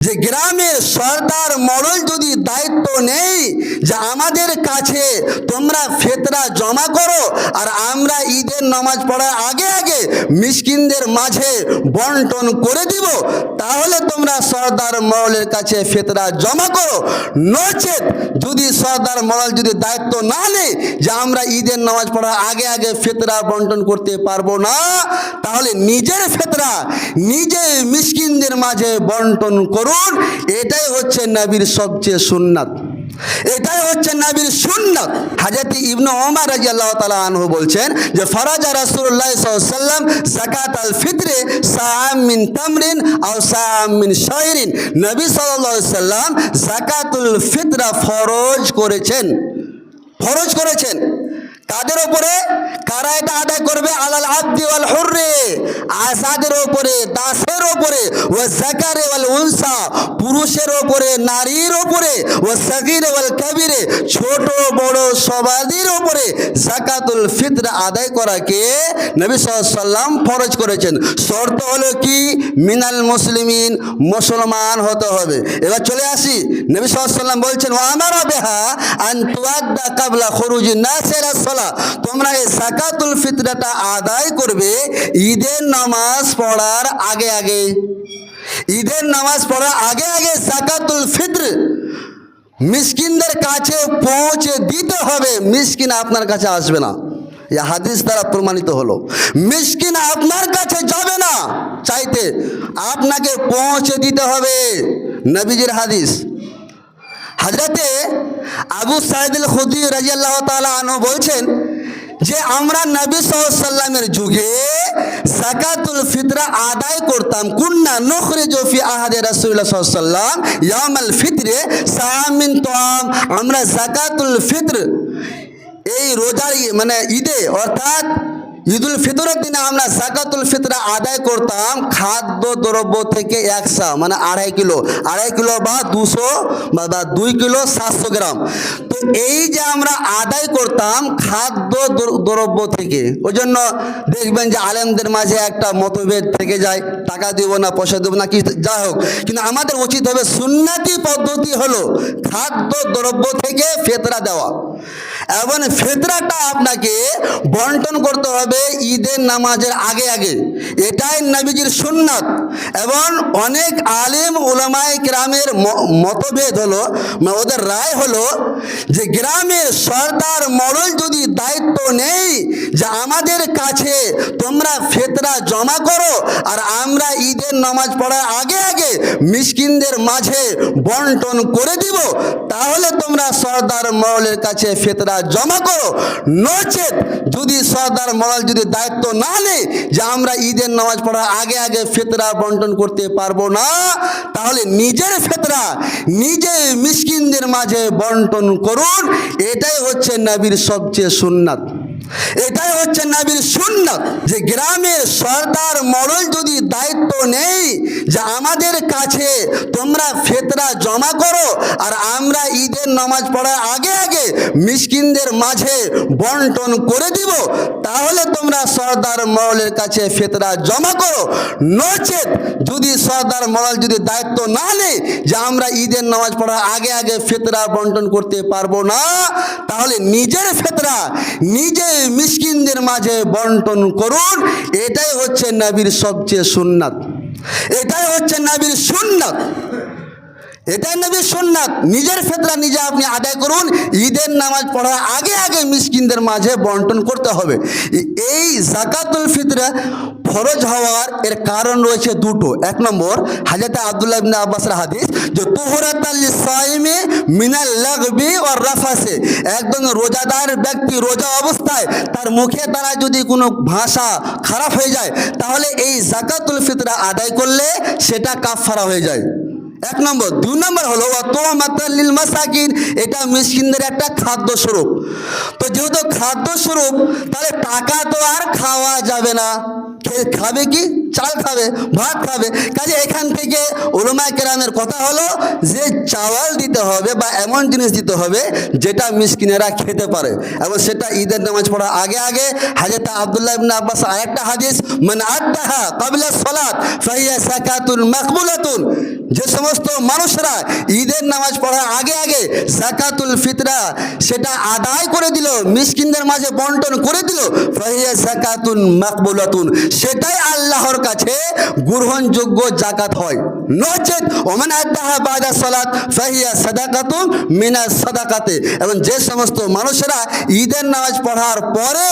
যে গ্রামের সর্দার মডল যদি দায়িত্ব নেই যে আমাদের কাছে তোমরা ফিতরা জমা করো আর আমরা ঈদের নামাজ পড়ার আগে আগে মিসকিনদের মাঝে বন্টন করে দিব, তাহলে তোমরা সর্দার মডলের কাছে ফিতরা জমা করো। নচেত যদি সর্দার মডল যদি দায়িত্ব না নেই যে আমরা ঈদের নামাজ পড়ার আগে আগে ফিতরা বন্টন করতে পারবো না, তাহলে নিজের ফিতরা নিজে মিসকিনদের মাঝে বন্টন করুন। এটাই হচ্ছে নবীর সবচেয়ে সুন্নাত, এটাই হচ্ছে নবীর সুন্নাত। হযরত ইবনে ওমর রাদিয়াল্লাহু তাআলা আনহু বলছেন যে ফরাজা রাসূলুল্লাহ সাল্লাল্লাহু আলাইহি ওয়াসাল্লাম যাকাত আল ফিত্রে সাআম মিন তামরিন আও সাআম মিন শাইরিন। নবী সাল্লাল্লাহু আলাইহি ওয়াসাল্লাম যাকাতুল ফিতরা ফরজ করেছেন, ফরজ করেছেন। কাদের উপরে? কারা এটা আদায় করবে? আলাল আবদি ওয়াল হুররে, আজাদের উপরে, দাসের উপরে, ওয়া যাকারে ওয়াল উনসা, পুরুষের উপরে, নারীর উপরে, ওয়া সাগীরে ওয়াল কাবীরে, ছোট বড় সবাদের উপরে যাকাতুল ফিতর আদায় করাকে নবী সাল্লাল্লাহু আলাইহি ওয়াসাল্লাম ফরজ করেছেন। শর্ত হলো কি? মিনাল মুসলিমিন, মুসলমান হতে হবে। এবার চলে আসি, নবী সাল্লাল্লাহু আলাইহি ওয়াসাল্লাম বলছেন ওয়া আমারা বিহা আন তুআদ্দা ক্বাবলা খুরুজিন নাস ইলা সালাত, তোমরা এই যাকাতুল ফিতরাটা আদায় করবে ঈদের নামাজ পড়ার আগে আগে। ঈদের নামাজ পড়ার আগে আগে যাকাতুল ফিতর মিসকিনদের কাছে পৌঁছে দিতে হবে। মিসকিন আপনার কাছে আসবে না, এই হাদিস দ্বারা প্রমাণিত হলো। মিসকিন আপনার কাছে যাবে না চাইতে, আপনাকে পৌঁছে দিতে হবে। নবীজির হাদিস। হযরতে আবু সাঈদ আল খুদরি রাদিয়াল্লাহু তাআলা আনহু বলছেন যে আমরা নবী সাল্লাল্লাহু আলাইহি ওয়াসাল্লামের যুগে যাকাতুল ফিতরা আদায় করতাম। কুন্না নুখরিজু ফি আহাদে রাসূলুল্লাহ সাল্লাল্লাহু আলাইহি ওয়াসাল্লাম ইয়াউমাল ফিতরে সাআম মিন তুআম, আমরা যাকাতুল ফিতর এই রোজার মানে ঈদে অর্থাৎ ঈদুল ফিতরের দিনে আমরা যাকাতুল ফিতরা আদায় করতাম খাদ্য দ্রব্য থেকে 100 মানে 2.5 কিলো বা 200 বা 2 কিলো 700 গ্রাম। তো এই যে আমরা আদায় করতাম খাদ্য দ্রব্য থেকে, ওই জন্য দেখবেন যে আলেমদের মাঝে একটা মতভেদ থেকে যায়, টাকা দিব না পয়সা দেবো না কি যাই হোক, কিন্তু আমাদের উচিত হবে সুন্নতি পদ্ধতি হলো খাদ্য দ্রব্য থেকে ফিতরা দেওয়া, এবং ফিতরাটা আপনাকে বন্টন করতে হবে ঈদের নামাজের আগে আগে। এটাই নবীজির সুন্নাত। এবং অনেক আলেম উলামায়ে কেরামের মতভেদ হলো, ওদের রায় হলো যে গ্রামের সর্দার মডল যদি দায়িত্ব নেই যে আমাদের কাছে তোমরা ফিতরা জমা করো আর আমরা ঈদের নামাজ পড়ার আগে আগে মিসকিনদের মাঝে বন্টন করে দিব, তাহলে তোমরা সর্দার মডলের কাছে ফিতরা জমা করো। নচেত যদি সর্দার মডল যদি দায়িত্ব না নেই যে আমরা ঈদের নামাজ পড়ার আগে আগে ফিতরা বন্টন করতে পারবো না, তাহলে নিজের ফিতরা নিজে মিসকিনদের মাঝে বন্টন করুন। এটাই হচ্ছে নবীর সবচেয়ে সুন্নাত, এটাই হচ্ছে নবীর সুন্নাত। যে গ্রামের সর্দার মডল যদি দায়িত্ব নেই যে আমাদের কাছে তোমরা ফিতরা জমা করো আর আমরা ঈদের নামাজ পড়ার আগে আগে মিসকিনদের মাঝে বন্টন করে দিব, তাহলে তোমরা সর্দার মডলের কাছে ফিতরা জমা করো। নচেত যদি সর্দার মডল যদি দায়িত্ব না নেই যে আমরা ঈদের নামাজ পড়ার আগে আগে ফিতরা বন্টন করতে পারবো না, তাহলে নিজের ফিতরা নিজে মিসকিনদের মাঝে বন্টন করুন। এটাই হচ্ছে নবীর সবচেয়ে সুন্নাত, এটাই হচ্ছে নবীর সুন্নাত, এটাই নবীর সুন্নাত। নিজের ফিতরা নিজে আপনি আদায় করুন, ঈদের নামাজ পড়ার আগে আগে মিসকিনদের মাঝে বন্টন করতে হবে। এই যাকাতুল ফিতরা ফরজ হওয়ার এর কারণ রয়েছে দুটো। এক নম্বর, হযরত আব্দুল্লাহ ইবনে আব্বাসের হাদিস যে তুহরাতাল লিসাইমি মিনাল লাগবি ওয়ার রাফাসে, একজন রোজাদার ব্যক্তি রোজা অবস্থায় তার মুখে দ্বারা যদি কোনো ভাষা খারাপ হয়ে যায়, তাহলে এই যাকাতুল ফিতরা আদায় করলে সেটা কাফারা হয়ে যায়। এক নম্বর। দুই নম্বর হলো ওয়াতুমাতাল লিল মাসাকিন, এটা মিসকিনদের একটা খাদ্য স্বরূপ। তো যেহেতু খাদ্য স্বরূপ, তাহলে টাকা তো আর খাওয়া যাবে না, খাবে কি? চাল খাবে, ভাত খাবে। কাজে এখান থেকে উলামায়ে কেরামের কথা হলো যে চাওয়াল দিতে হবে বা এমন জিনিস দিতে হবে যেটা মিসকিনেরা খেতে পারে, এবং সেটা ঈদের নামাজ পড়ার আগে আগে। হযরত আব্দুল্লাহ ইবনে আব্বাস আরেকটা হাদিস, মান আদ্দাহা ক্বাবলা সালাত ফাহিয়া যাকাতুন মাকবুলাতুন, যে সমস্ত মানুষরা ঈদের নামাজ পড়ার আগে আগে যাকাতুল ফিতরা সেটা আদায় করে দিল, মিসকিনদের মাঝে বন্টন করে দিল, ফাহিয়া যাকাতুন মাকবুলাতুন, সেটাই আল্লাহর কাছে গ্রহণযোগ্য যাকাত হয়। নচেত ওমান আদাহা বাদা সালাত ফাহিয়া সাদাকাতুন মিনাস সাদাকাতে, এবং যে সমস্ত মানুষেরা ঈদের নামাজ পড়ার পরে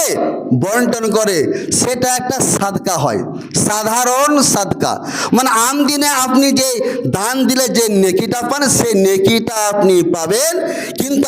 বন্টন করে সেটা একটা সাদকা হয়, সাধারণ সাদকা। মানে আম দিনে আপনি যে দান দিলে যে নেকিটা পান সেই নেকিটা আপনি পাবেন, কিন্তু